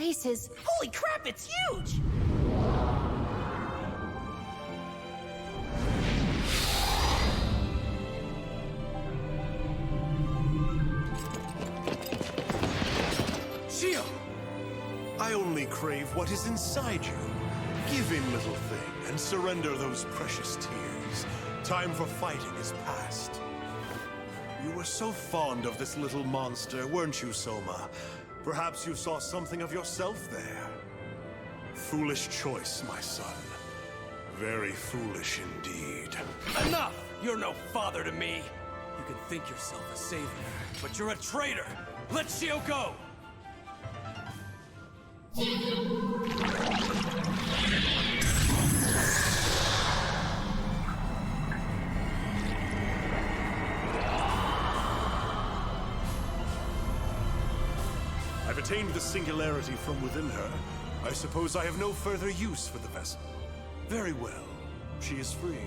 face is... Holy crap, it's huge! Shio! I only crave what is inside you. Give in, little thing, and surrender those precious tears. Time for fighting is past. You were so fond of this little monster, weren't you, Soma? Perhaps you saw something of yourself there. Foolish choice, my son. Very foolish indeed. Enough! You're no father to me. You can think yourself a savior, but you're a traitor. Let Shio go! I've attained the singularity from within her. I suppose I have no further use for the vessel. Very well. She is free.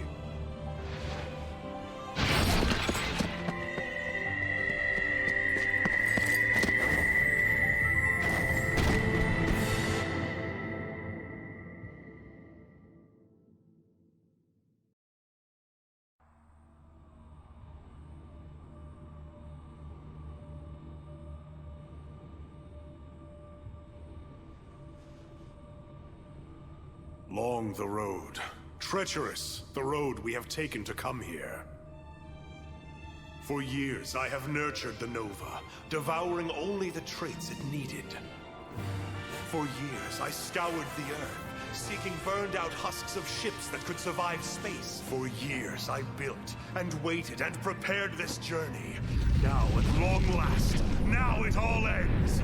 Long the road. Treacherous, the road we have taken to come here. For years, I have nurtured the Nova, devouring only the traits it needed. For years, I scoured the Earth, seeking burned-out husks of ships that could survive space. For years, I built, and waited, and prepared this journey. Now, at long last, now it all ends!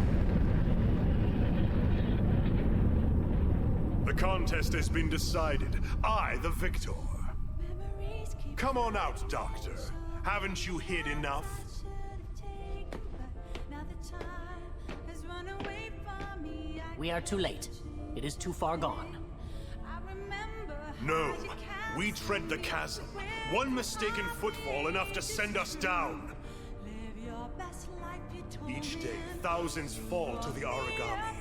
The contest has been decided. I, the victor. Come on out, Doctor. Haven't you hid enough? We are too late. It is too far gone. No. We tread the chasm. One mistaken footfall enough to send us down. Each day, thousands fall to the origami.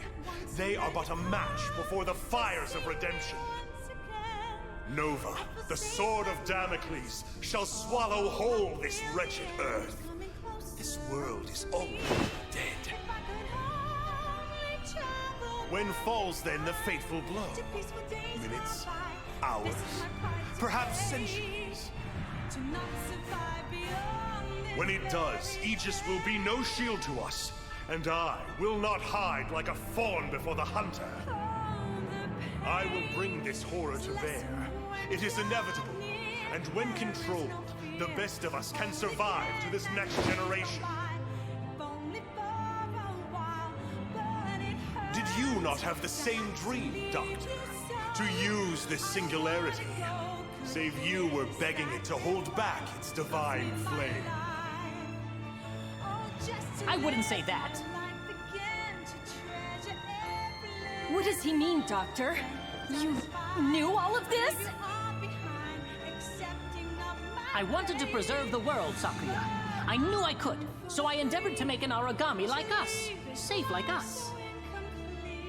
They are but a match before the fires of redemption. Nova, the sword of Damocles, shall swallow whole this wretched earth. This world is already dead. When falls then the fateful blow? Minutes? Hours? Perhaps centuries? When it does, Aegis will be no shield to us. And I will not hide like a fawn before the hunter. I will bring this horror to bear. It is inevitable. And when controlled, the best of us can survive to this next generation. Did you not have the same dream, Doctor? To use this singularity? Save you were begging it to hold back its divine flame. I wouldn't say that. What does he mean, Doctor? You knew all of this? I wanted to preserve the world, Sakuya. I knew I could, so I endeavored to make an origami like us, safe like us.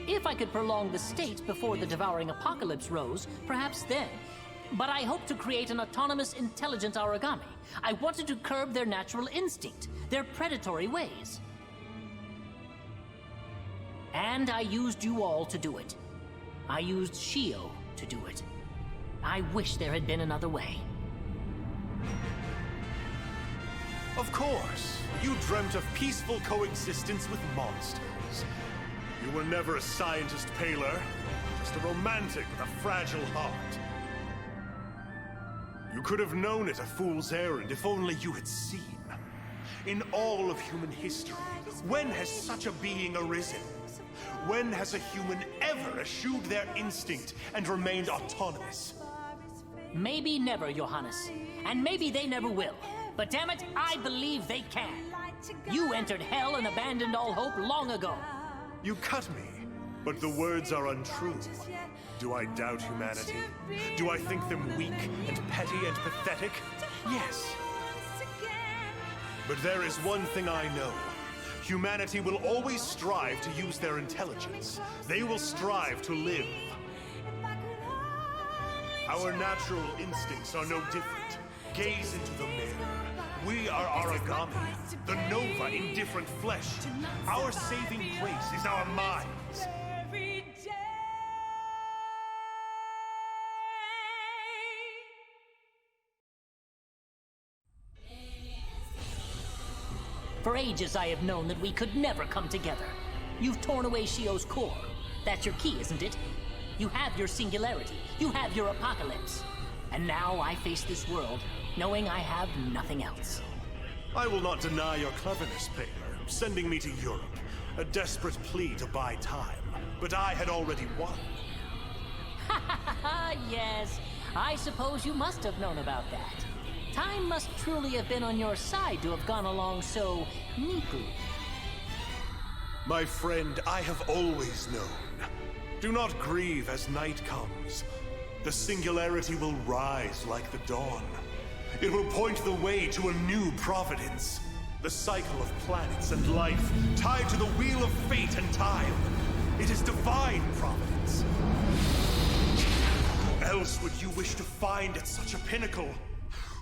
If I could prolong the state before the devouring apocalypse rose, perhaps then. But I hoped to create an autonomous, intelligent origami. I wanted to curb their natural instinct, their predatory ways. And I used you all to do it. I used Shio to do it. I wish there had been another way. Of course, you dreamt of peaceful coexistence with monsters. You were never a scientist, Paler. Just a romantic with a fragile heart. You could have known it a fool's errand if only you had seen. In all of human history, when has such a being arisen? When has a human ever eschewed their instinct and remained autonomous? Maybe never, Johannes. And maybe they never will. But damn it, I believe they can. You entered hell and abandoned all hope long ago. You cut me, but the words are untrue. Do I doubt humanity? Do I think them weak and petty and pathetic? Yes. But there is one thing I know. Humanity will always strive to use their intelligence. They will strive to live. Our natural instincts are no different. Gaze into the mirror. We are Aragami, the Nova in different flesh. Our saving grace is our minds. For ages I have known that we could never come together. You've torn away Shio's core. That's your key, isn't it? You have your singularity. You have your apocalypse. And now I face this world, knowing I have nothing else. I will not deny your cleverness, Paler, sending me to Europe. A desperate plea to buy time. But I had already won. Ha ha ha! Yes, I suppose you must have known about that. Time must truly have been on your side to have gone along so neatly. My friend, I have always known. Do not grieve as night comes. The singularity will rise like the dawn. It will point the way to a new providence. The cycle of planets and life, tied to the wheel of fate and time. It is divine providence. Who else would you wish to find at such a pinnacle?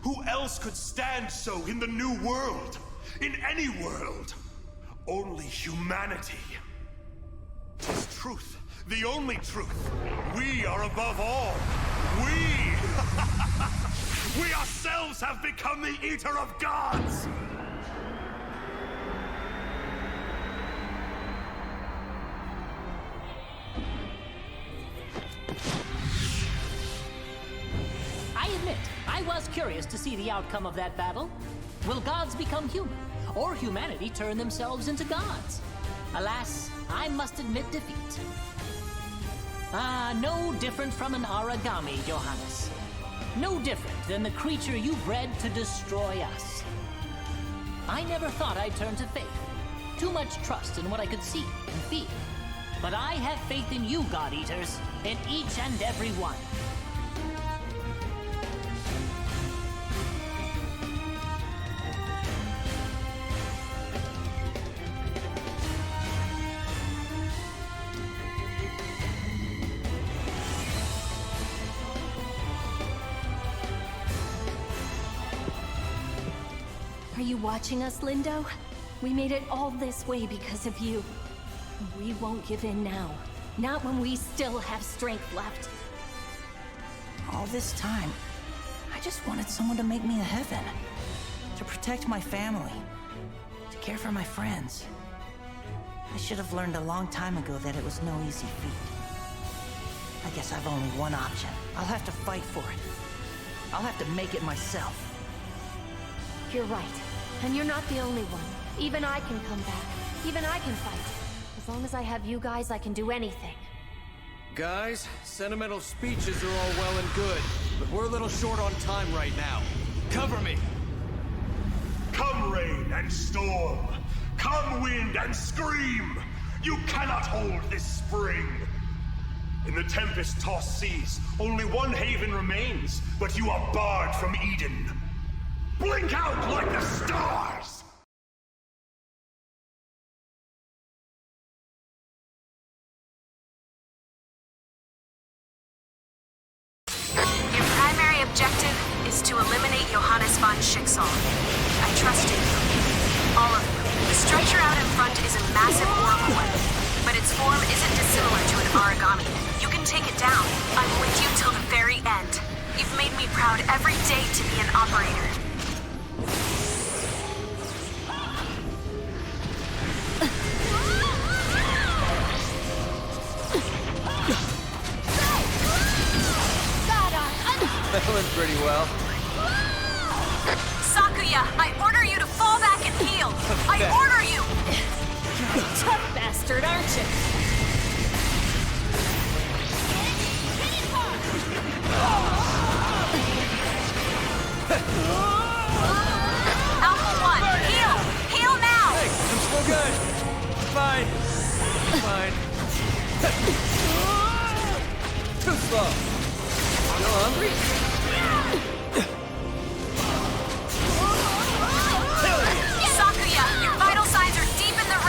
Who else could stand so in the new world? In any world? Only humanity. 'Tis truth, the only truth. We are above all. We ourselves have become the Eater of Gods! I admit, I was curious to see the outcome of that battle. Will gods become human, or humanity turn themselves into gods? Alas, I must admit defeat. No different from an Aragami, Johannes. No different than the creature you bred to destroy us. I never thought I'd turn to faith. Too much trust in what I could see and feel. But I have faith in you, God Eaters, in each and every one. Are you watching us, Lindo? We made it all this way because of you. We won't give in now. Not when we still have strength left. All this time, I just wanted someone to make me a heaven. To protect my family. To care for my friends. I should have learned a long time ago that it was no easy feat. I guess I've only one option. I'll have to fight for it. I'll have to make it myself. You're right. And you're not the only one. Even I can come back. Even I can fight. As long as I have you guys, I can do anything. Guys, sentimental speeches are all well and good, but we're a little short on time right now. Cover me! Come rain and storm! Come wind and scream! You cannot hold this spring! In the tempest-tossed seas, only one haven remains, but you are barred from Eden. Blink out like the stars! Your primary objective is to eliminate Johannes von Schicksal. I trust in you. All of you. The structure out in front is a massive oracle weapon, but its form isn't dissimilar to an Aragami. You can take it down. I'm with you till the very end. You've made me proud every day to be an operator. That went pretty well. Sakuya, I order you to fall back and heal. I order you! Tough bastard, aren't you? Alpha 1, heal! Heal now! Hey, I'm still good. Fine. Fine. Too slow. Still hungry? Sakuya, your vital signs are deep in the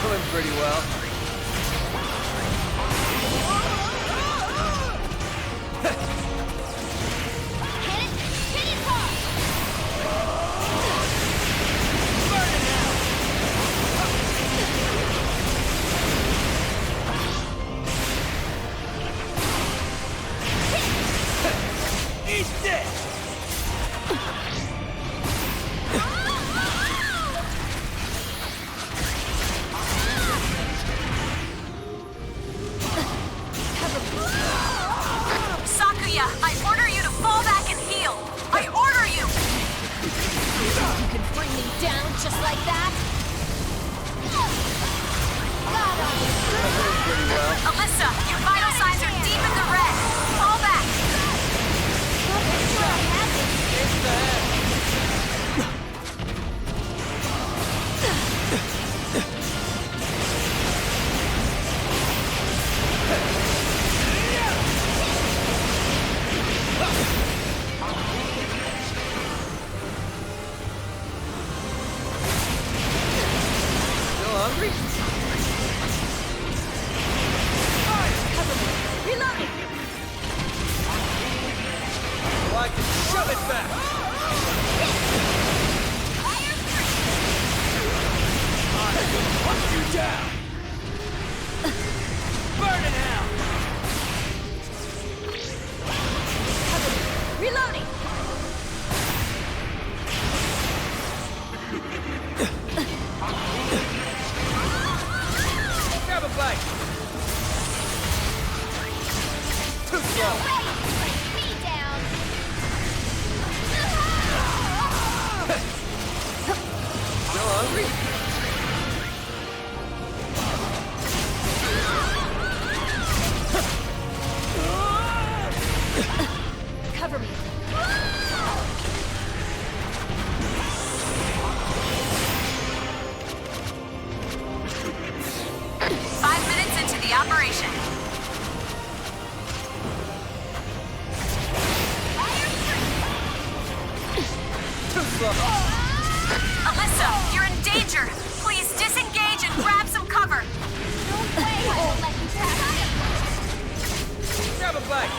Doing pretty well. Alyssa, you're in danger. Please disengage and grab some cover. No way I won't let you pass. Grab a bite.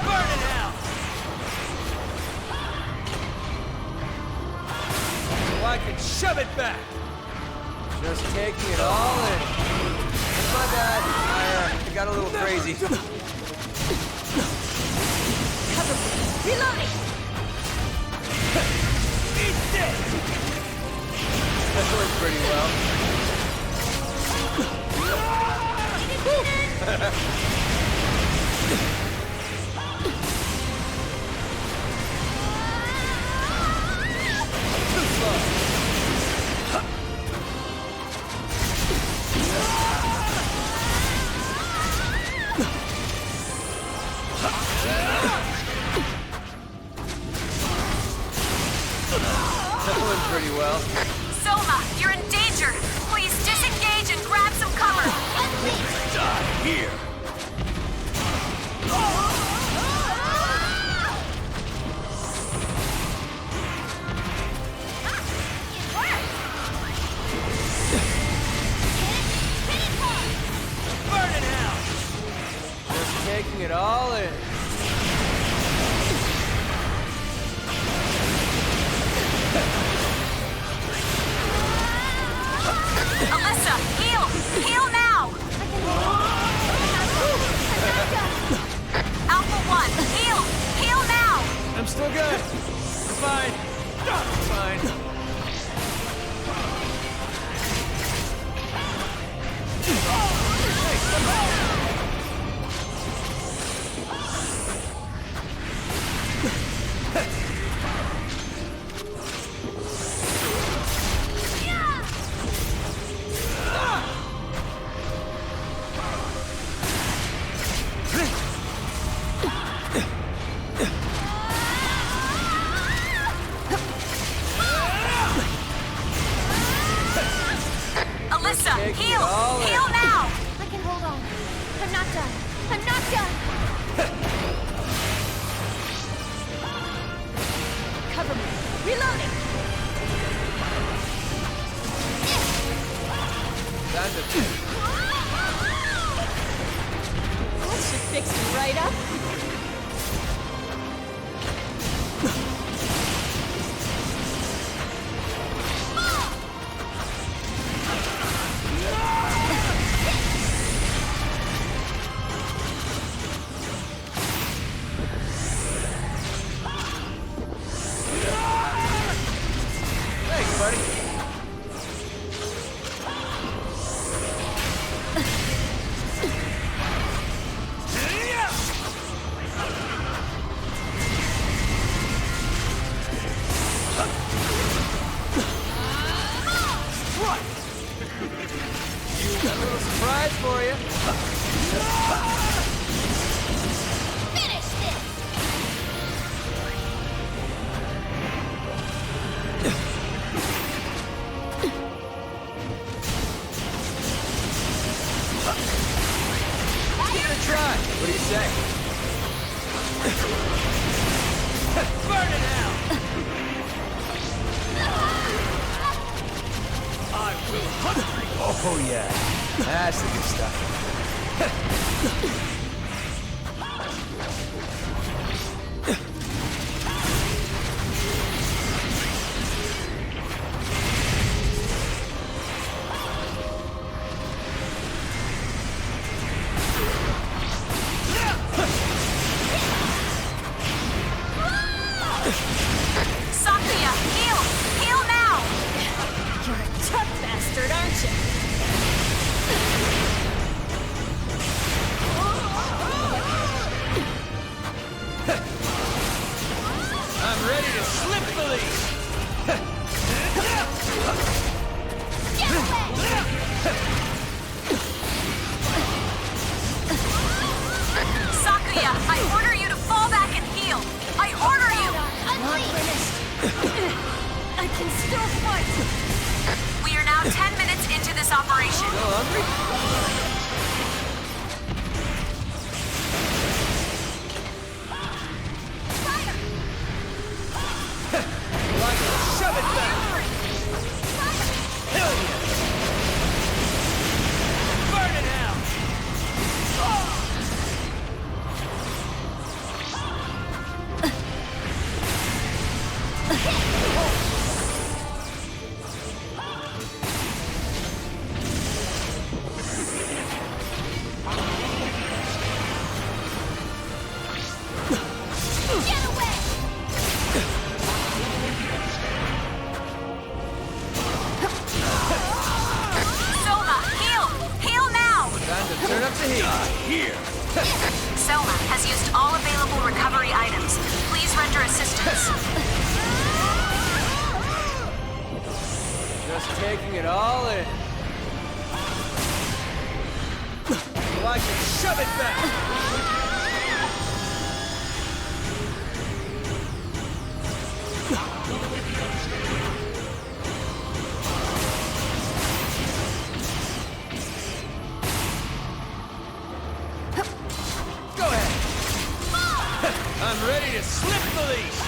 Burn it out. So I can shove it back. Just taking it all in. My bad. I got a little crazy. Cover me. Reloading. Eat this. That worked pretty well. Too slow. That went pretty well. Soma, you're in danger. Please disengage and grab some cover. Die here. Alpha 1, heal! Heal now! I'm still good. I'm fine. I'm fine. Alyssa, Taking it heal! all in. Heal now! I can hold on. I'm not done. I'm not done. Cover me. Reloading. Time to That should fix me right up. Thanks, buddy. A little surprise for you. Finish this. Give it a try. What do you say? Burn it out! I will hunt you! Oh, yeah. That's the good stuff. Sakuya, heal! Heal now! You're a tough bastard, aren't you? I'm ready to slip the leash! Get away! Sakuya, I order you to fall back and heal! I order you! Not finished. I can still fight. We are now 10 minutes into this operation. Still hungry? Like to shove it back! Hell yeah! Burn it out! Get away! Soma, heal! Heal now! Time to turn up the heat. Here! Selma has used all available recovery items. Please render assistance. Just taking it all in. Like to shove it back! Go ahead! I'm ready to slip the leash!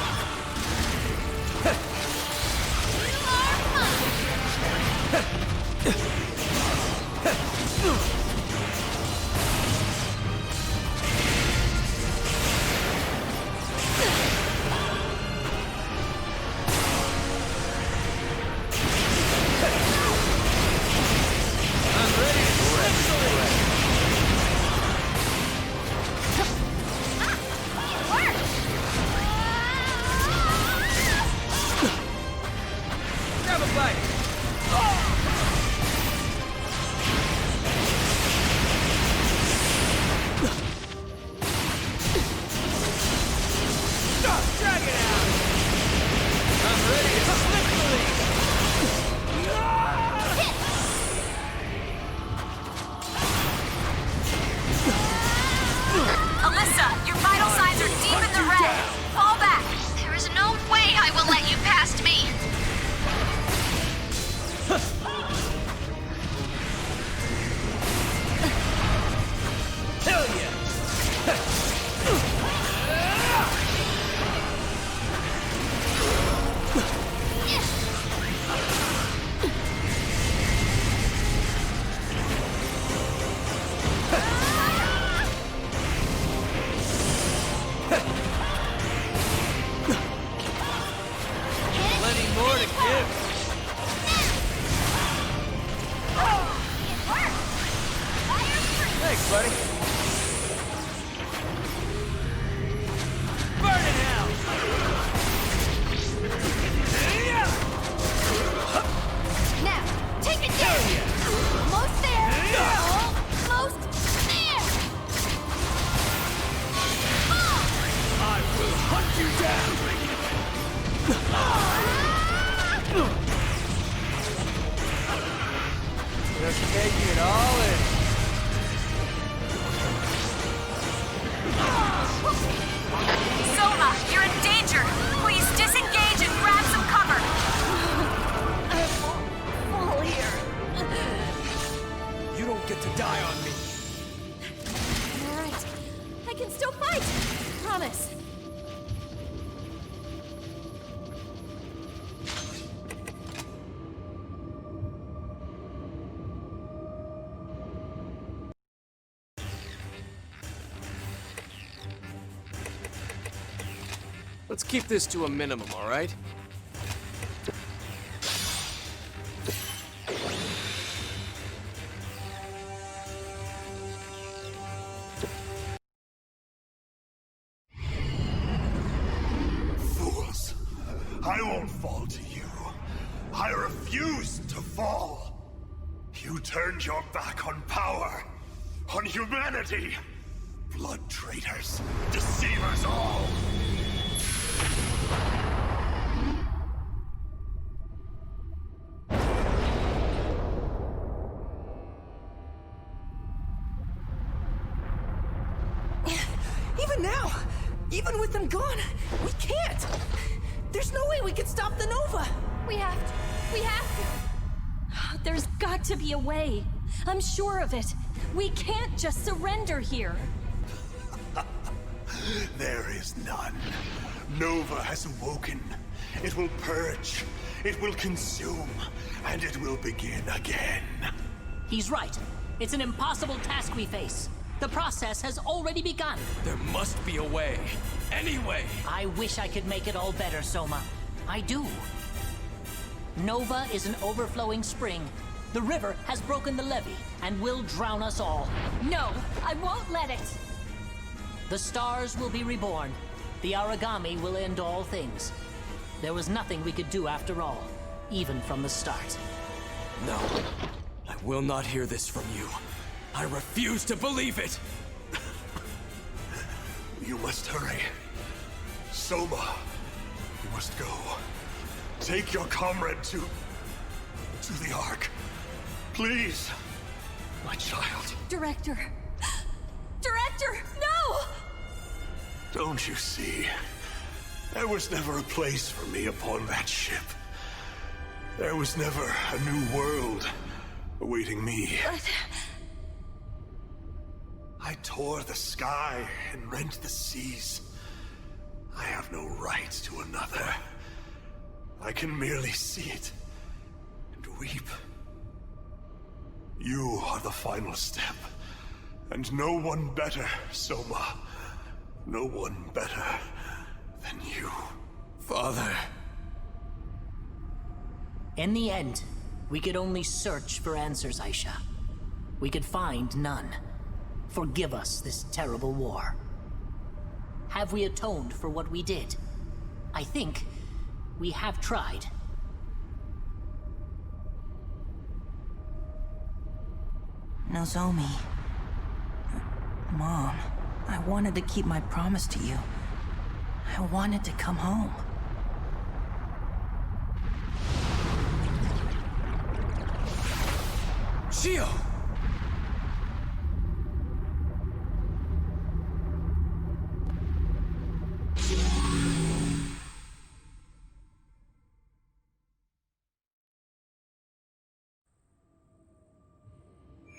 buddy. Burn in hell! Now, take it down! Almost there! Almost there! I will hunt you down! Just taking it all in. Soma, you're in danger. Please disengage and grab some cover. I won't fall here. You don't get to die on me. All right. I can still fight. Promise. Let's keep this to a minimum, all right? Fools! I won't fall to you. I refuse to fall. You turned your back on power, on humanity. Blood traitors, deceivers all. Even now, even with them gone, we can't. There's no way we can stop the Nova. We have to. We have to. There's got to be a way. I'm sure of it. We can't just surrender here. There is none. Nova has awoken. It will purge. It will consume. And it will begin again. He's right. It's an impossible task we face. The process has already begun. There must be a way. Any way. I wish I could make it all better, Soma. I do. Nova is an overflowing spring. The river has broken the levee and will drown us all. No, I won't let it. The stars will be reborn. The origami will end all things. There was nothing we could do after all, even from the start. No. I will not hear this from you. I refuse to believe it! You must hurry. Soma, you must go. Take your comrade to the Ark. Please, my child. Director. Director, no! Don't you see? There was never a place for me upon that ship. There was never a new world awaiting me. But... I tore the sky and rent the seas. I have no right to another. I can merely see it and weep. You are the final step, and no one better, Soma. No one better than you. Father. In the end, we could only search for answers, Aisha. We could find none. Forgive us this terrible war. Have we atoned for what we did? I think we have tried. Nozomi. Mom, I wanted to keep my promise to you. I wanted to come home. Shio!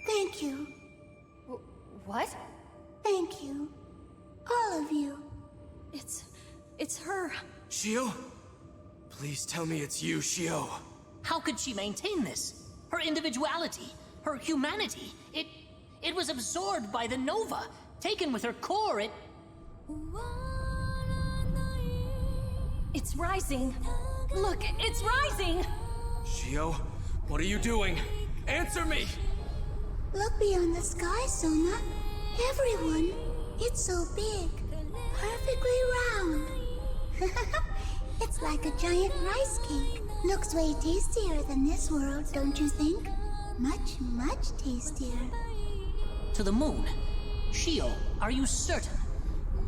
Thank you. What? Thank you. All of you. It's her. Shio? Please tell me it's you, Shio. How could she maintain this? Her individuality, her humanity, it was absorbed by the Nova. Taken with her core, It's rising. Look, it's rising! Shio, what are you doing? Answer me! Look beyond the sky, Soma. Everyone. It's so big. Perfectly round. It's like a giant rice cake. Looks way tastier than this world, don't you think? Much, much tastier. To the moon? Shio, are you certain?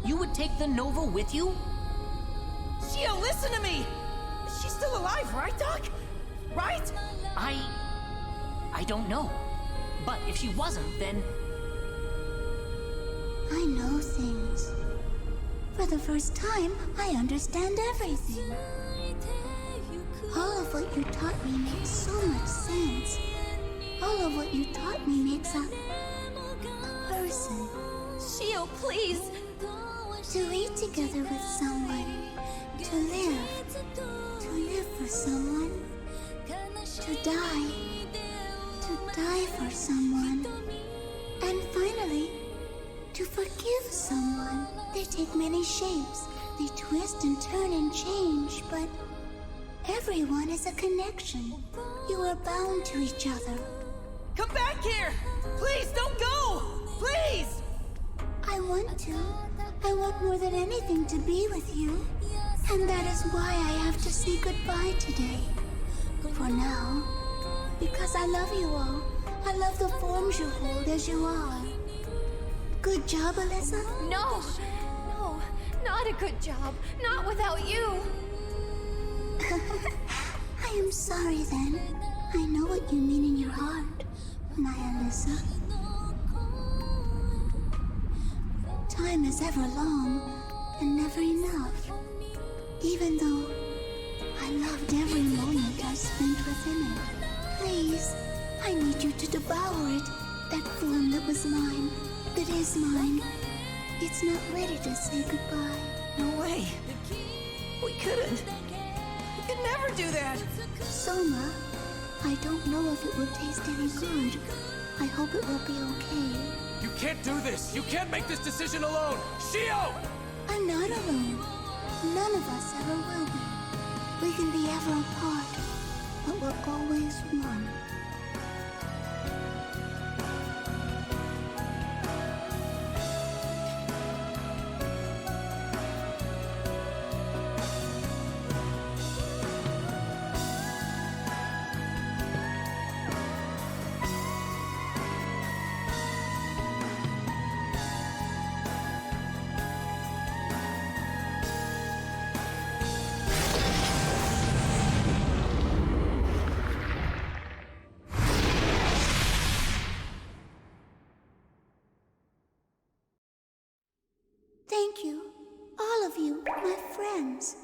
You would take the Nova with you? Shio, listen to me! She's still alive, right, Doc? Right? I don't know. But if she wasn't, then... I know things. For the first time, I understand everything. All of what you taught me makes so much sense. All of what you taught me makes a person. Shio, please! To eat together with someone. To live for someone. To die for someone. And finally, to forgive someone. They take many shapes. They twist and turn and change, but everyone is a connection. You are bound to each other. Come back here! Please, don't go! Please! I want to. I want more than anything to be with you. And that is why I have to say goodbye today. For now. Because I love you all. I love the forms you hold as you are. Good job, Alyssa? No! No, not a good job. Not without you. I am sorry then. I know what you mean in your heart, my Alyssa. Time is ever long and never enough. Even though I loved every moment I spent within it. Please, I need you to devour it. That form that was mine, that is mine. It's not ready to say goodbye. No way. We couldn't. We could never do that. Soma, I don't know if it will taste any good. I hope it will be okay. You can't do this! You can't make this decision alone! Shio! I'm not alone. None of us ever will be. We can be ever apart, but we're always one. Thank you, all of you, my friends.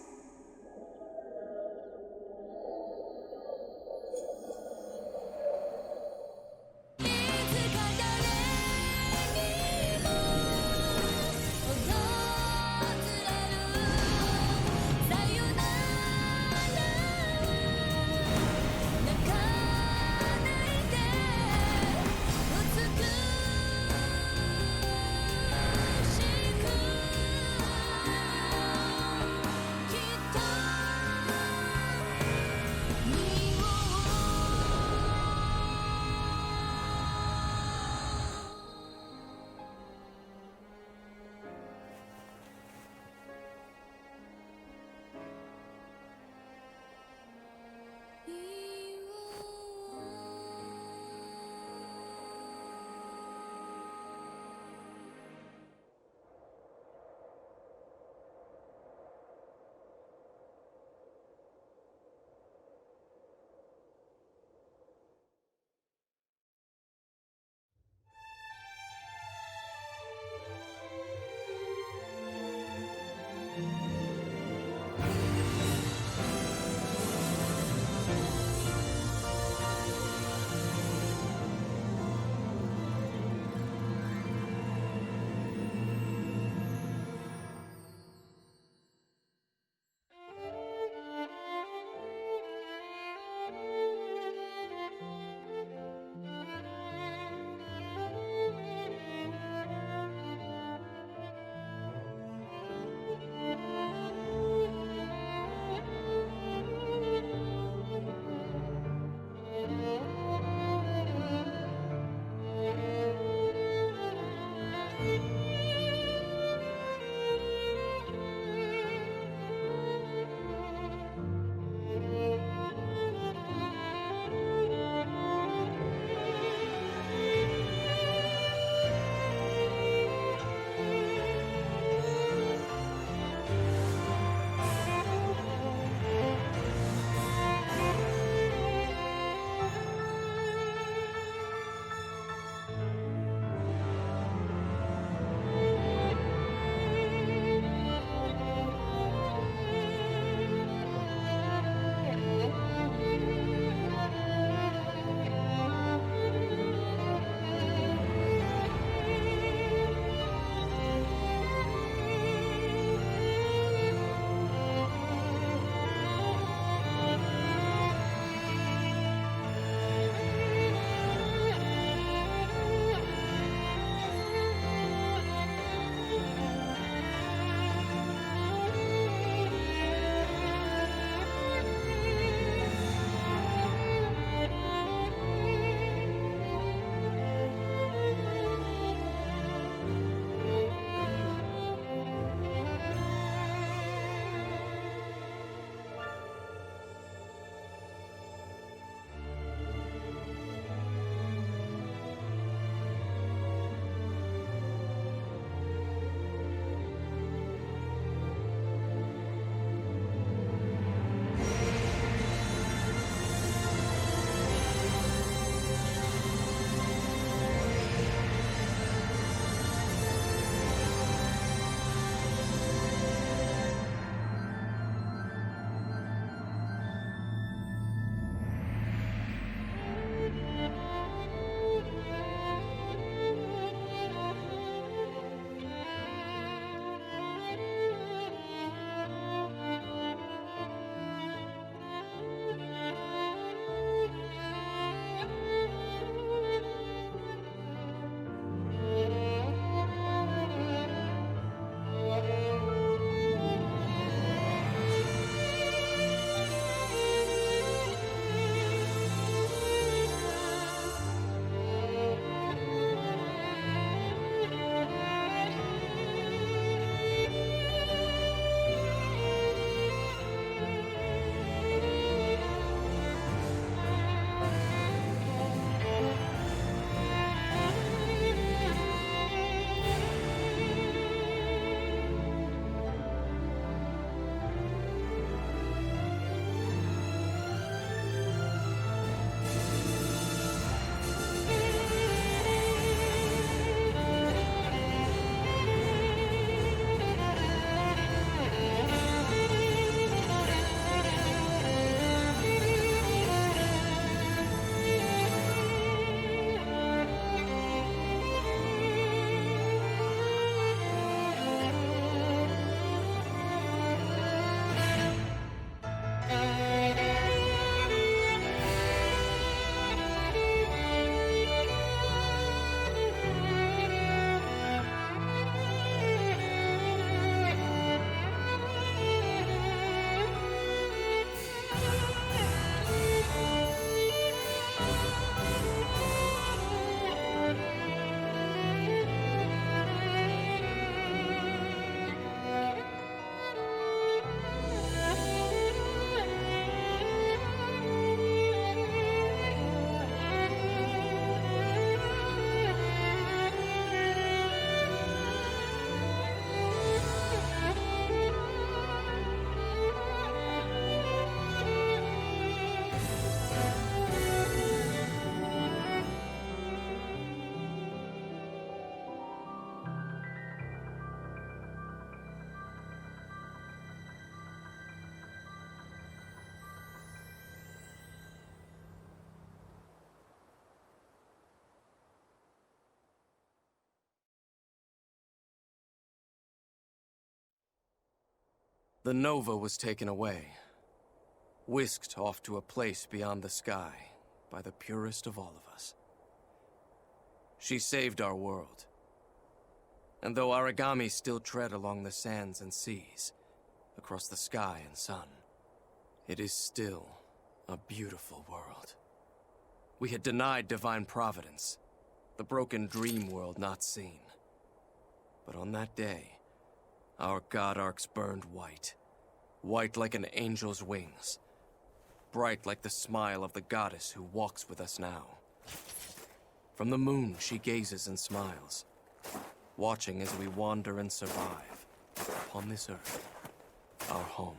The Nova was taken away, whisked off to a place beyond the sky by the purest of all of us. She saved our world. And though origami still tread along the sands and seas, across the sky and sun, it is still a beautiful world. We had denied divine providence, the broken dream world not seen. But on that day, our god arcs burned white, white like an angel's wings, bright like the smile of the goddess who walks with us now. From the moon she gazes and smiles, watching as we wander and survive upon this earth, our home.